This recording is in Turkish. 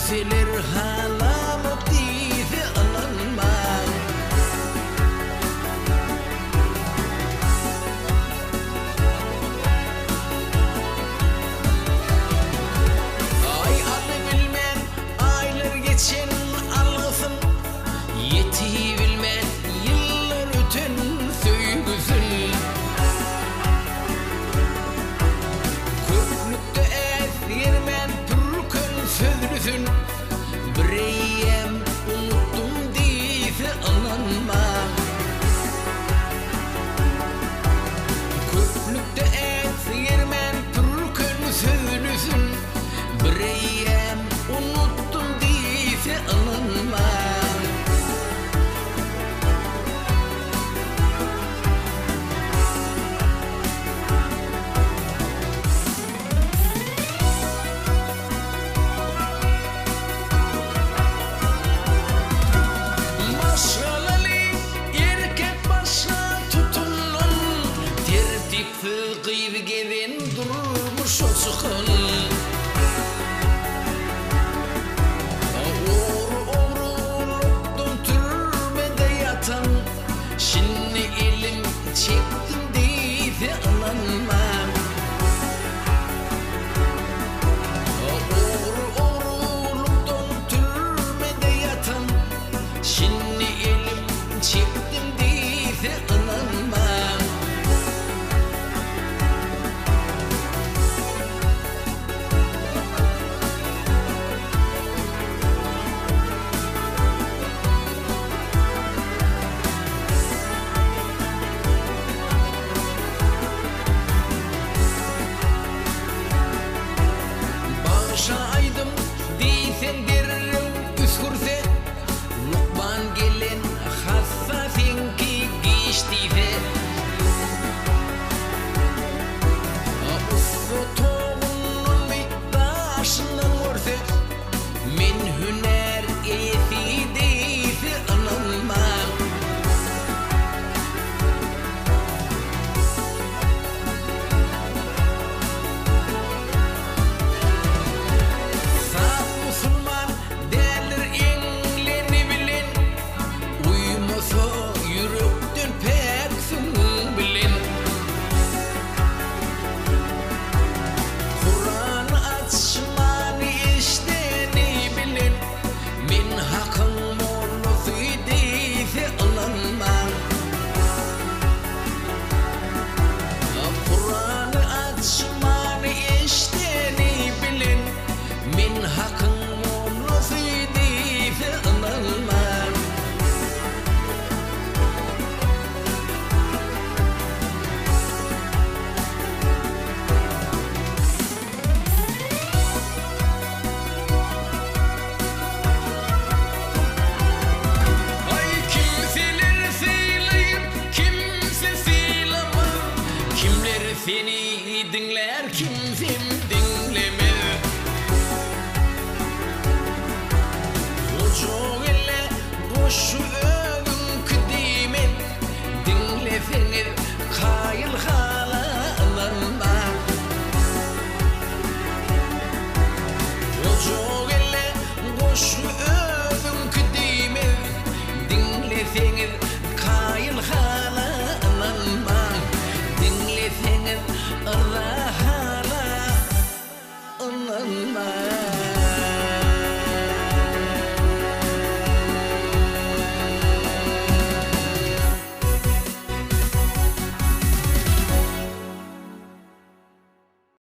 kimseler halamı dizi ananmam. Ay alı bilmen aylar geçen algısın, yeti bilmen yıllar öten söygüsün. Köklükte ez yermen türkün sözlüsün, bireyem unuttum dizi ananma. Köklükte ez yermen türkün sözlüsün, bireyem unuttum dizi ananma. Gevin durmuş o çıkın, oğru türmede yatan, şimdi elim çektim deydi ananmam. Oğru türmede yatan, şimdi elim çektim deydi ananmam. Aydım deysen derim üskürse, Lokman gelin hassasinki geçtiyse. Ufu toğunun miktaşından görse, men hüner eti deyse anılmam. Seni dinler kimsem dinlemez. Koca elle boşu övünkü demen, dinleseniz kayıl halanma. Koca elle boşu övünkü demen, dinleseniz kayıl halanma. Dinleseniz rahala anılmaz.